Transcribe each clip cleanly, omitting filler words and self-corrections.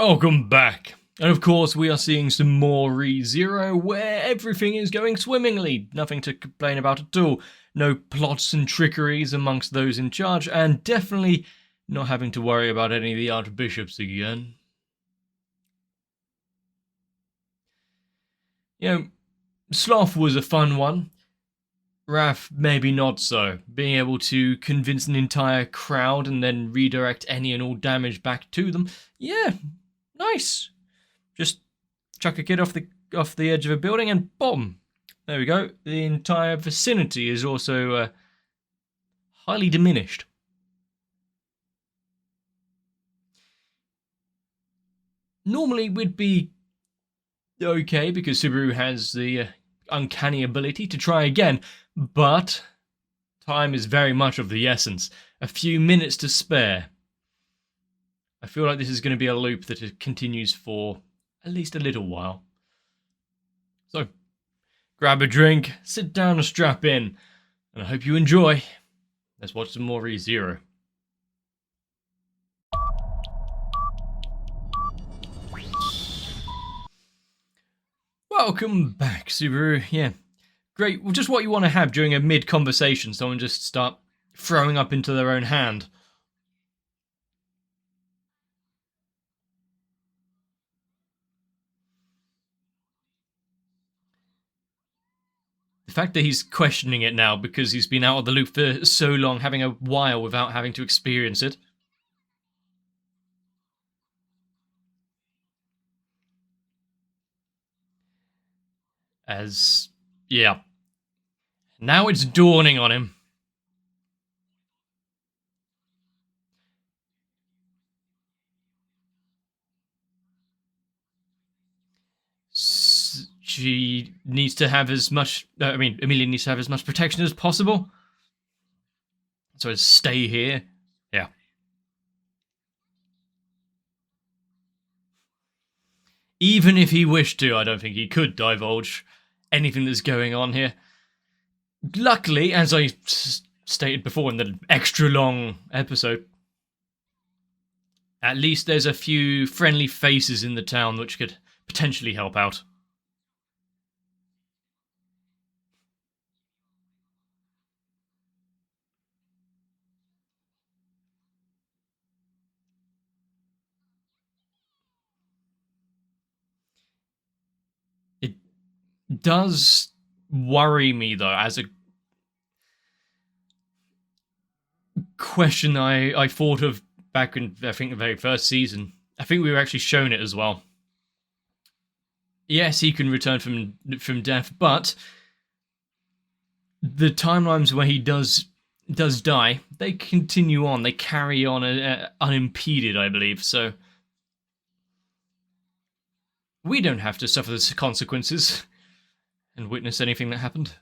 Welcome back. And of course we are seeing some more ReZero where everything is going swimmingly, nothing to complain about at all. No plots and trickeries amongst those in charge, and definitely not having to worry about any of the archbishops again. You know, Sloth was a fun one. Wrath, maybe not so. Being able to convince an entire crowd and then redirect any and all damage back to them, yeah, nice. Just chuck a kid off the edge of a building and boom. There we go. The entire vicinity is also highly diminished. Normally we'd be okay because Subaru has the uncanny ability to try again, but time is very much of the essence. A few minutes to spare. I feel like this is going to be a loop that it continues for at least a little while. So, grab a drink, sit down and strap in, and I hope you enjoy. Let's watch some more ReZero. Welcome back, Subaru. Yeah, great. Well, just what you want to have during a mid-conversation. Someone just start throwing up into their own hand. The fact that he's questioning it now because he's been out of the loop for so long, having a while without having to experience it. Yeah. Now it's dawning on him. She needs to have as much... Amelia needs to have as much protection as possible. So stay here. Yeah. Even if he wished to, I don't think he could divulge anything that's going on here. Luckily, as I stated before in the extra long episode, at least there's a few friendly faces in the town which could potentially help out. It does worry me, though, as a question I thought of back in, I think, the very first season. I think we were actually shown it as well. Yes, he can return from death, but the timelines where he does die, they continue on. They carry on unimpeded, I believe. So we don't have to suffer the consequences and witness anything that happened.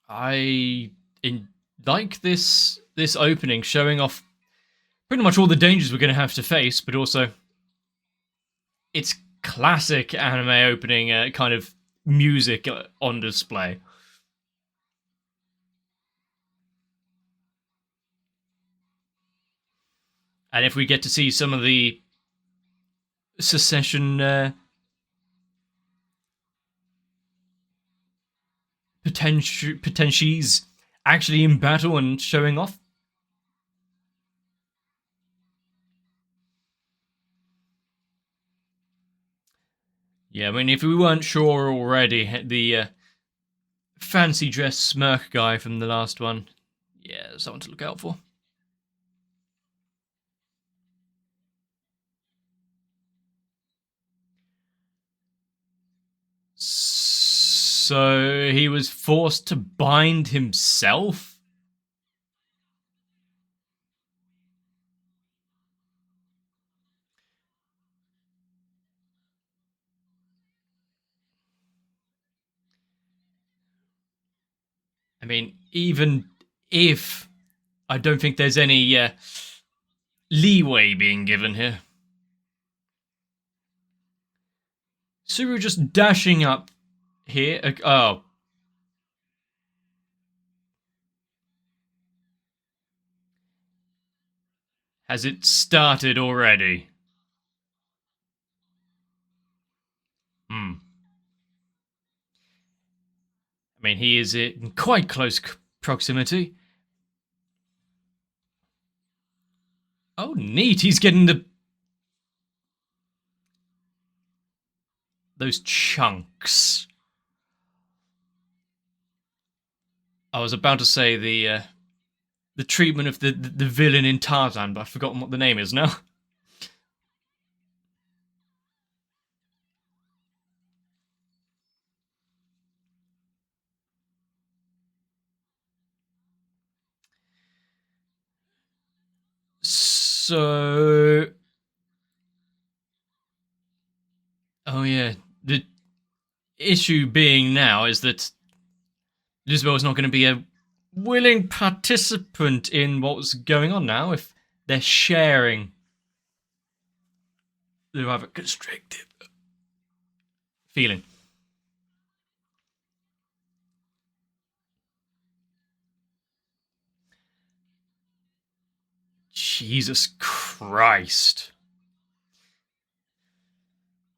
I like this opening, showing off pretty much all the dangers we're going to have to face, but also it's classic anime opening kind of music on display. And if we get to see some of the secession potentials actually in battle and showing off. Yeah, I mean, if we weren't sure already, the fancy dress smirk guy from the last one, yeah, someone to look out for. So he was forced to bind himself? I mean, even if, I don't think there's any leeway being given here. Subaru just dashing up here. Oh. Has it started already? I mean, he is in quite close proximity. Oh, neat. He's getting those chunks. I was about to say the treatment of the villain in Tarzan, but I've forgotten what the name is now. So, oh yeah, the issue being now is that Lisbeth is not going to be a willing participant in what's going on now if they're sharing the rather constricted feeling. Jesus Christ.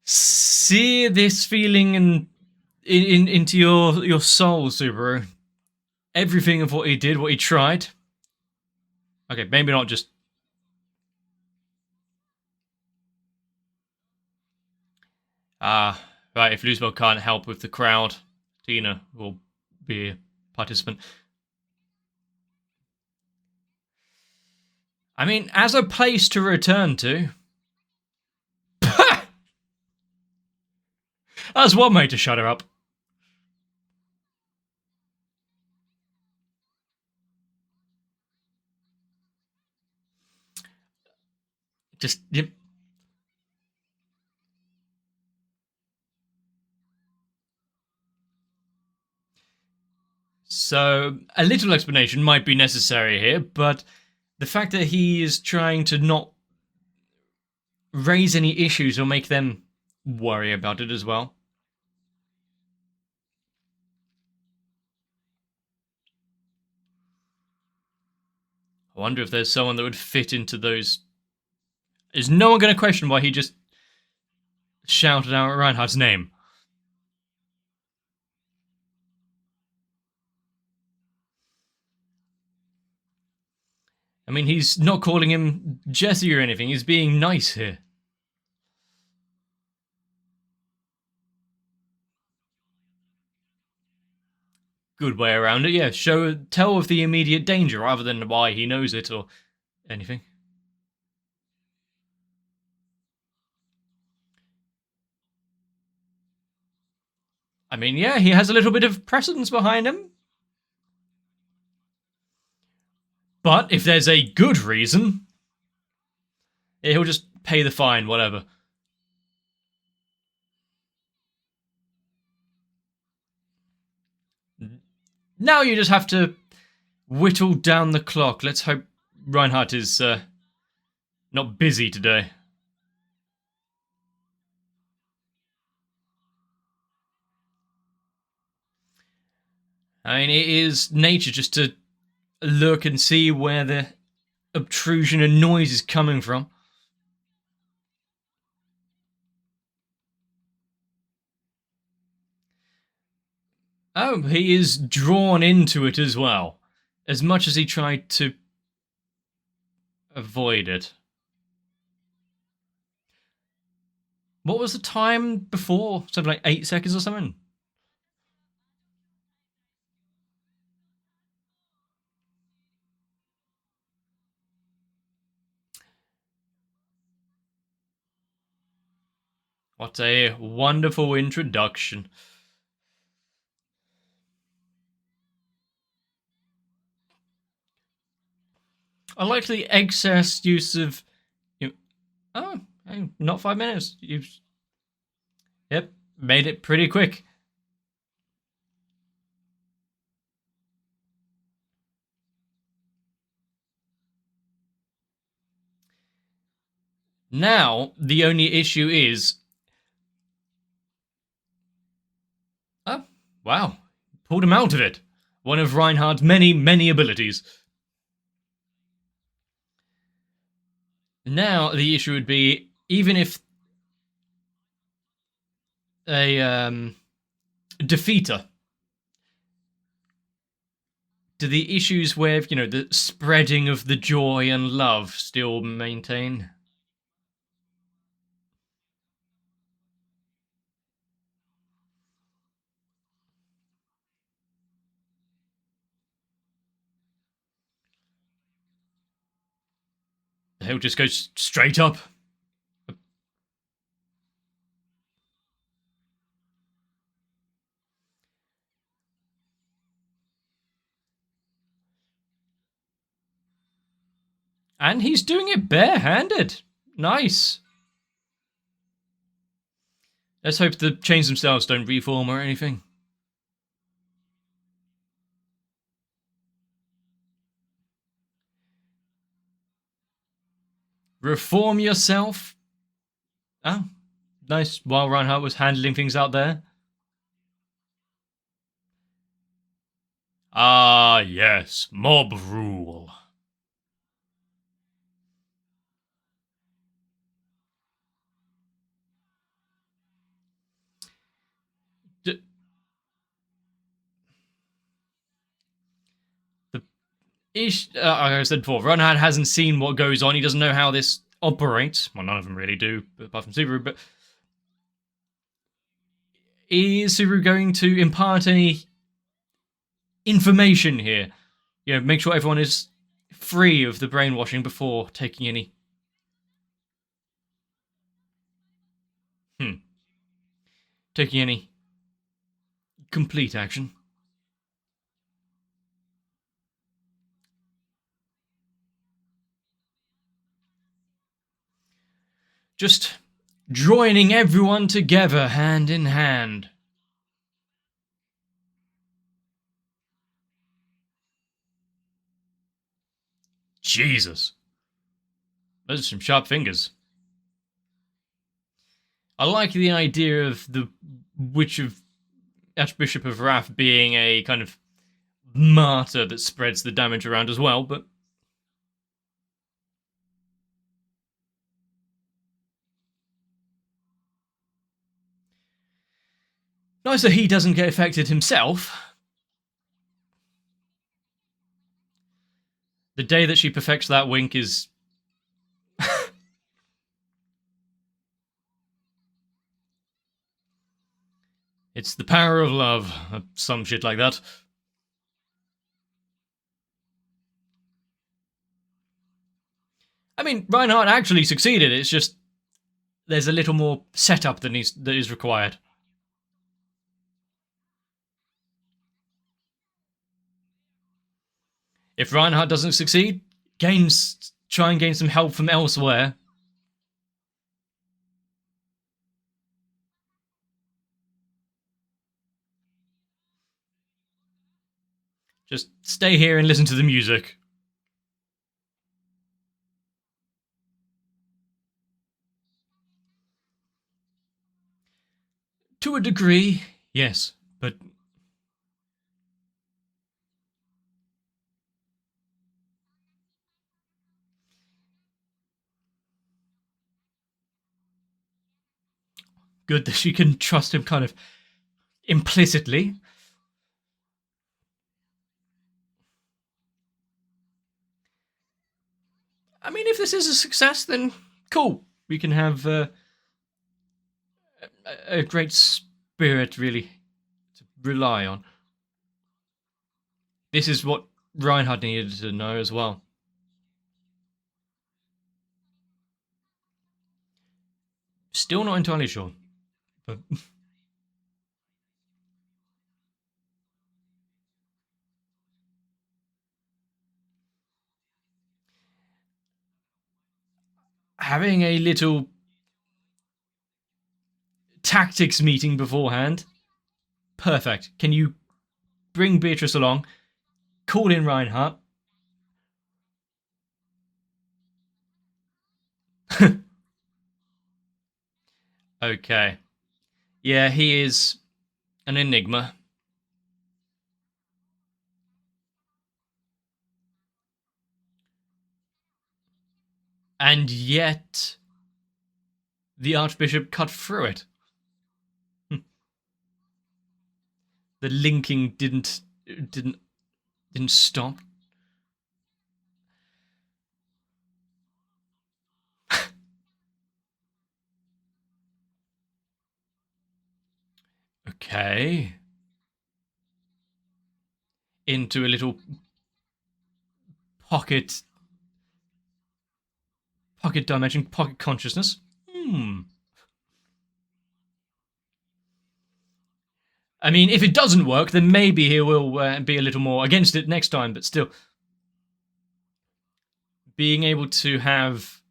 See this feeling into your soul, Subaru. Everything of what he did, what he tried. Okay, maybe not just. Right, if Luzbel can't help with the crowd, Tina will be a participant. I mean, as a place to return to. That's one way to shut her up. Just, yep. So, a little explanation might be necessary here, but the fact that he is trying to not raise any issues or make them worry about it as well. I wonder if there's someone that would fit into those. Is no one going to question why he just shouted out Reinhardt's name? I mean, he's not calling him Jesse or anything. He's being nice here. Good way around it, yeah. Tell of the immediate danger rather than why he knows it or anything. I mean, yeah, he has a little bit of precedence behind him. But if there's a good reason, he'll just pay the fine, whatever. Now you just have to whittle down the clock. Let's hope Reinhardt is not busy today. I mean, it is nature just to look and see where the obtrusion and noise is coming from. Oh, he is drawn into it as well, as much as he tried to avoid it. What was the time before? Something like 8 seconds or something? What a wonderful introduction. I like the excess use of. Oh, not 5 minutes. Yep, made it pretty quick. Now, the only issue is Wow. Pulled him out of it. One of Reinhardt's many, many abilities. Now, the issue would be, even if a defeater, do the issues with, the spreading of the joy and love still maintain? He'll just go straight up. And he's doing it barehanded. Nice. Let's hope the chains themselves don't reform or anything. Reform yourself? Oh, nice. While Reinhardt was handling things out there. Ah, yes. Mob rule. Like I said before, Reinhardt hasn't seen what goes on. He doesn't know how this operates. Well, none of them really do, apart from Subaru. But is Subaru going to impart any information here? Make sure everyone is free of the brainwashing before taking any. Taking any complete action. Just joining everyone together hand in hand. Jesus. Those are some sharp fingers. I like the idea of the Witch of Archbishop of Wrath being a kind of martyr that spreads the damage around as well, but nice that he doesn't get affected himself. The day that she perfects that wink is... It's the power of love, some shit like that. I mean, Reinhardt actually succeeded, it's just there's a little more setup that is required. If Reinhardt doesn't succeed, try and gain some help from elsewhere. Just stay here and listen to the music. To a degree, yes, but good that she can trust him kind of implicitly. I mean, if this is a success, then cool. We can have a great spirit, really, to rely on. This is what Reinhardt needed to know as well. Still not entirely sure, but having a little tactics meeting beforehand, perfect. Can you bring Beatrice along? Call in Reinhardt. Okay. Yeah, he is an enigma. And yet the Archbishop cut through it. The linking didn't stop. Okay. Into a little pocket dimension, pocket consciousness. I mean, if it doesn't work, then maybe he will be a little more against it next time, but still. Being able to have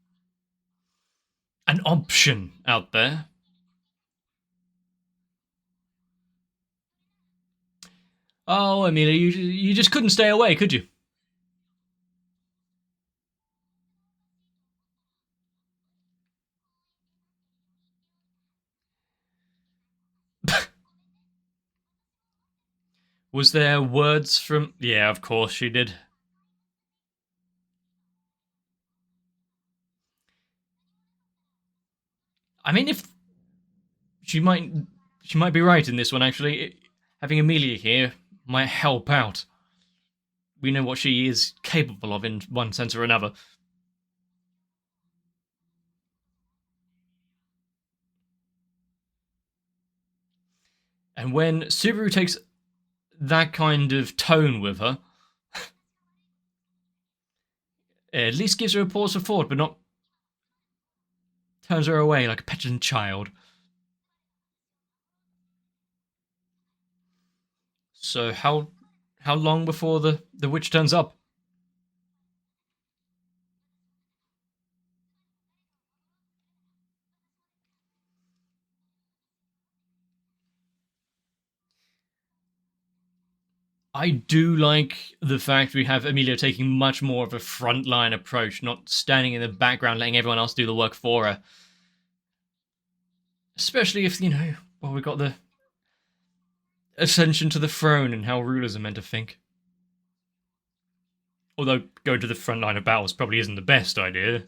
an option out there. Oh, Amelia, you just couldn't stay away, could you? Was there words from... Yeah, of course she did. I mean, if... She might be right in this one, actually. Having Amelia here might help out. We know what she is capable of in one sense or another. And when Subaru takes that kind of tone with her, it at least gives her a pause for thought, but not turns her away like a petulant child. So how long before the witch turns up? I do like the fact we have Amelia taking much more of a frontline approach, not standing in the background letting everyone else do the work for her. Especially if, well, we've got the ascension to the throne and how rulers are meant to think. Although going to the front line of battles probably isn't the best idea.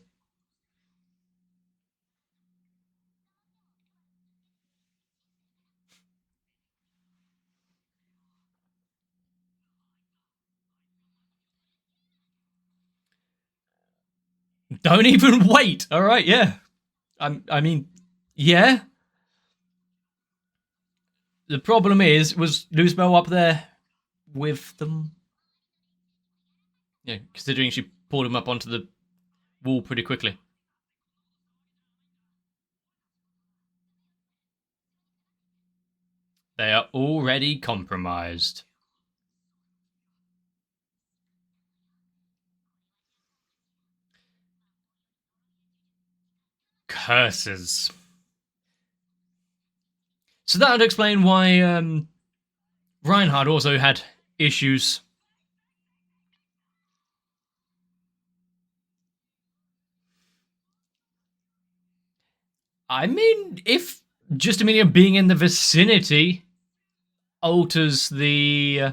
Don't even wait. All right, yeah. I mean, yeah. The problem was Luzbel up there with them? Yeah, considering she pulled him up onto the wall pretty quickly. They are already compromised. Curses. So that would explain why Reinhard also had issues. I mean, if just Amelia being in the vicinity alters the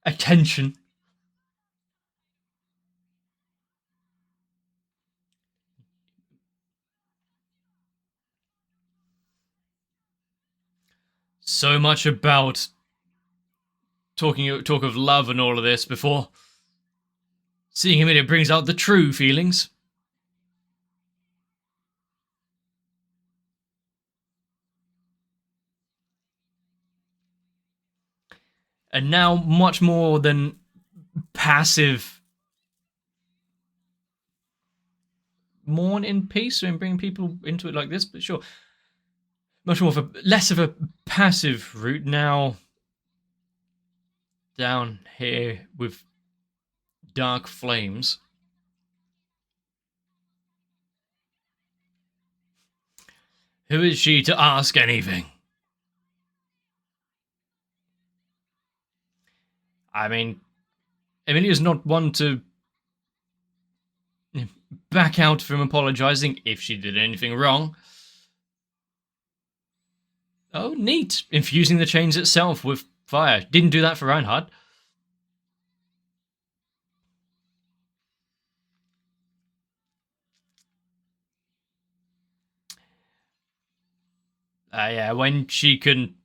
attention. So much about talk of love and all of this before seeing him, it brings out the true feelings. And now much more than passive mourn in peace and bring people into it like this, but sure. Much more of less of a passive route now. Down here with dark flames. Who is she to ask anything? I mean, Emilia's not one to back out from apologizing if she did anything wrong. Oh, neat. Infusing the chains itself with fire. Didn't do that for Reinhard. Yeah, when she can...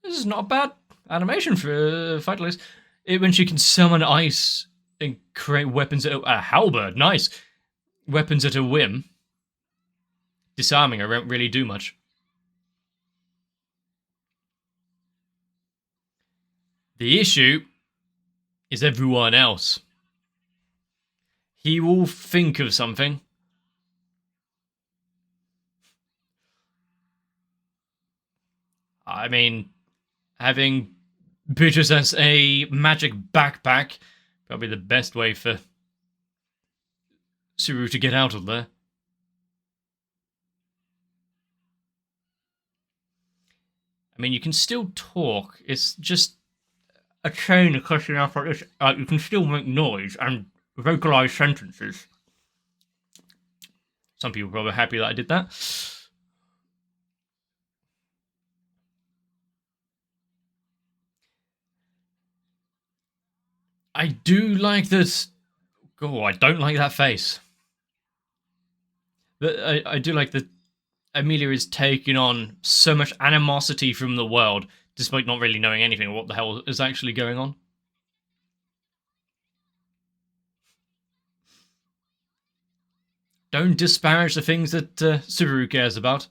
This is not a bad animation for a fight like this. When she can summon ice and create weapons at a halberd, nice. Weapons at a whim. Disarming her won't really do much. The issue is everyone else. He will think of something. I mean, having Beatrice as a magic backpack, probably the best way for Subaru to get out of there. I mean, you can still talk. It's just a chain of question after this. You can still make noise and vocalize sentences. Some people are probably happy that I did that. I do like this. Oh, I don't like that face. But I do like that Amelia is taking on so much animosity from the world, despite not really knowing anything of what the hell is actually going on. Don't disparage the things that Subaru cares about.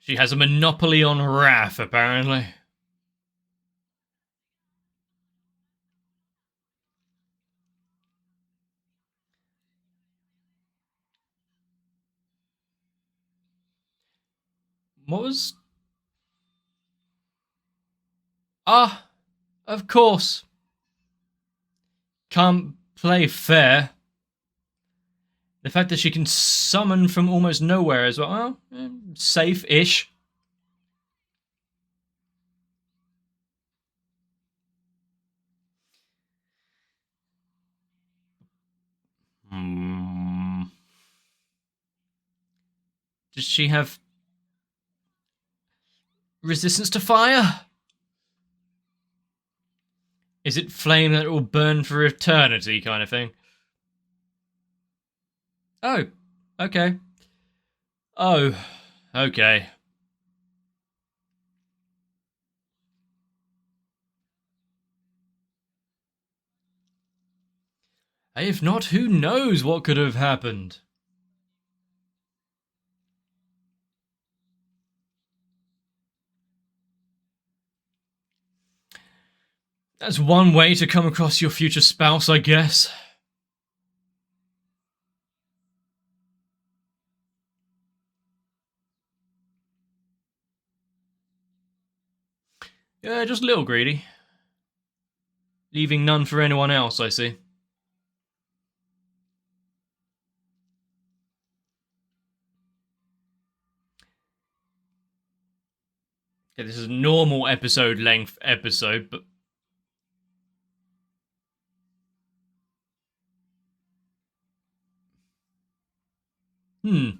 She has a monopoly on wrath, apparently. What was... Ah, of course. Can't play fair. The fact that she can summon from almost nowhere as well, safe-ish. Does she have resistance to fire? Is it flame that will burn for eternity kind of thing? Oh, okay. Oh, okay. If not, who knows what could have happened? That's one way to come across your future spouse, I guess. Yeah, just a little greedy. Leaving none for anyone else, I see. Okay, this is a normal episode length episode, but... I'm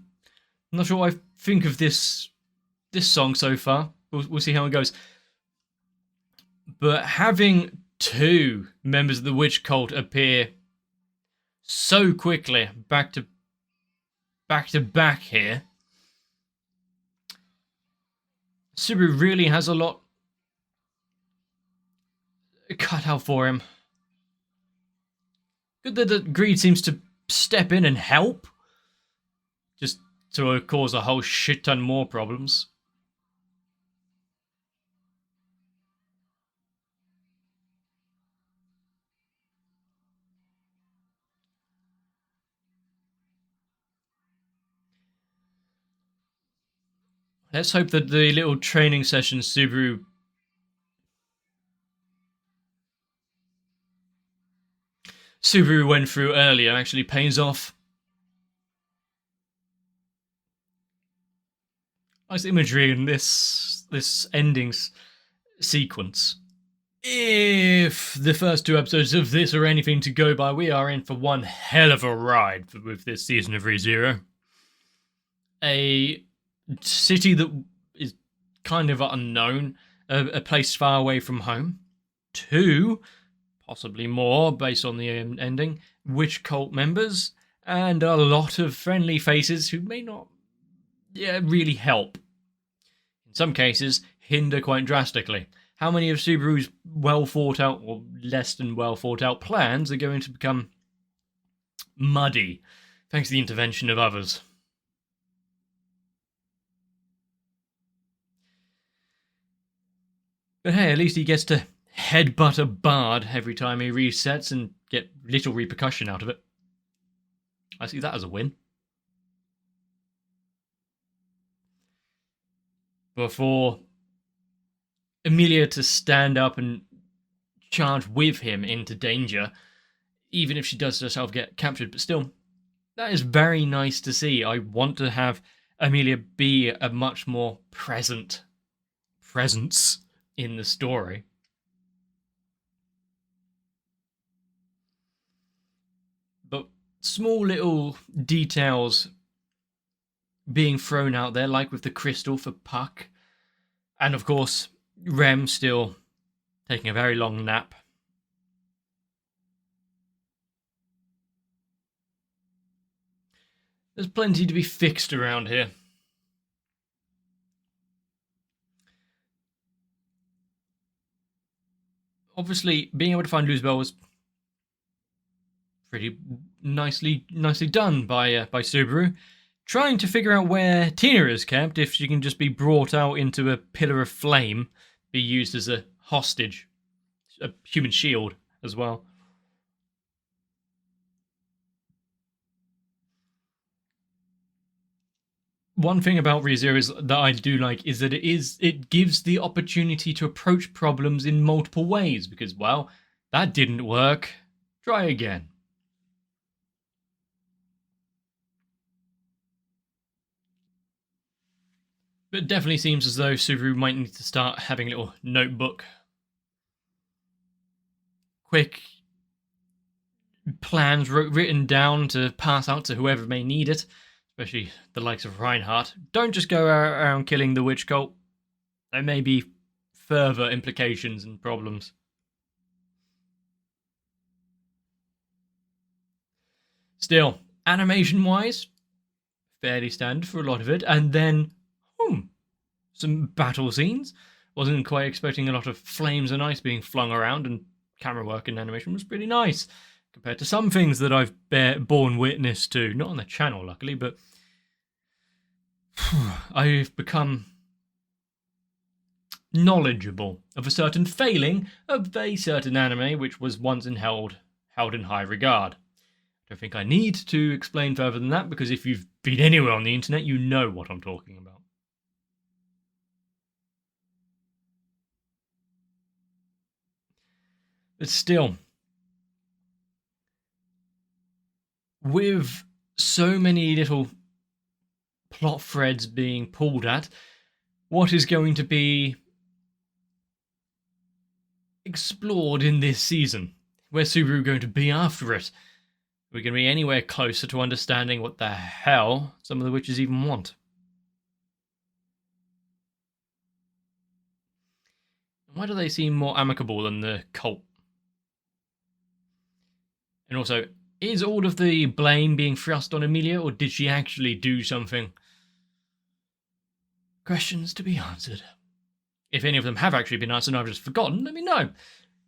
not sure what I think of this song so far. We'll see how it goes. But having two members of the witch cult appear so quickly, back to back here, Subaru really has a lot cut out for him. Good that Greed seems to step in and help, just to cause a whole shit ton more problems. Let's hope that the little training session Subaru went through earlier actually pays off. Nice imagery in this ending sequence. If the first two episodes of this are anything to go by, we are in for one hell of a ride with this season of ReZero. A city that is kind of unknown, a place far away from home. Two, possibly more based on the ending, witch cult members and a lot of friendly faces who may not really help. In some cases, hinder quite drastically. How many of Subaru's well thought out or less than well thought out plans are going to become muddy thanks to the intervention of others? But hey, at least he gets to headbutt a bard every time he resets and get little repercussion out of it. I see that as a win. But for Emilia to stand up and charge with him into danger, even if she does herself get captured, but still, that is very nice to see. I want to have Emilia be a much more presence in the story. But small little details being thrown out there, like with the crystal for Puck, and of course Rem still taking a very long nap. There's plenty to be fixed around here. Obviously, being able to find Luzbel was pretty nicely done by Subaru. Trying to figure out where Tina is kept, if she can just be brought out into a pillar of flame, be used as a hostage, a human shield as well. One thing about ReZero that I do like is that it gives the opportunity to approach problems in multiple ways, because, well, that didn't work. Try again. But it definitely seems as though Subaru might need to start having a little notebook. Quick plans written down to pass out to whoever may need it, especially the likes of Reinhardt. Don't just go around killing the witch cult. There may be further implications and problems. Still, animation-wise, fairly standard for a lot of it. And then, some battle scenes. Wasn't quite expecting a lot of flames and ice being flung around, and camera work and animation was pretty nice compared to some things that I've borne witness to. Not on the channel, luckily, but I've become knowledgeable of a certain failing of a certain anime which was once held in high regard. I don't think I need to explain further than that, because if you've been anywhere on the internet, you know what I'm talking about. But still, with so many little plot threads being pulled at, what is going to be explored in this season? Where's Subaru going to be after it? Are we going to be anywhere closer to understanding what the hell some of the witches even want? Why do they seem more amicable than the cult? And also, is all of the blame being thrust on Emilia, or did she actually do something? Questions to be answered. If any of them have actually been answered and I've just forgotten, let me know.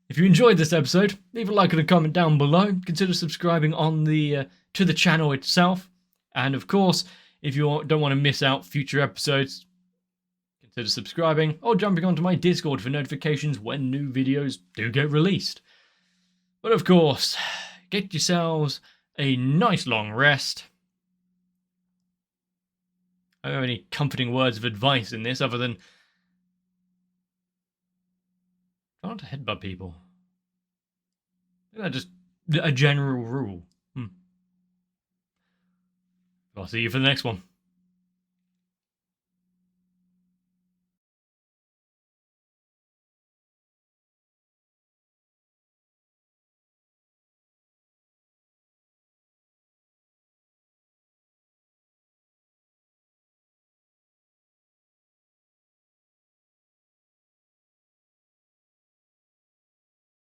If you enjoyed this episode, leave a like and a comment down below. Consider subscribing on to the channel itself. And of course, if you don't want to miss out future episodes, consider subscribing or jumping onto my Discord for notifications when new videos do get released. But of course, get yourselves a nice long rest. I don't have any comforting words of advice in this other than try not to headbutt people. That's just a general rule. I'll see you for the next one.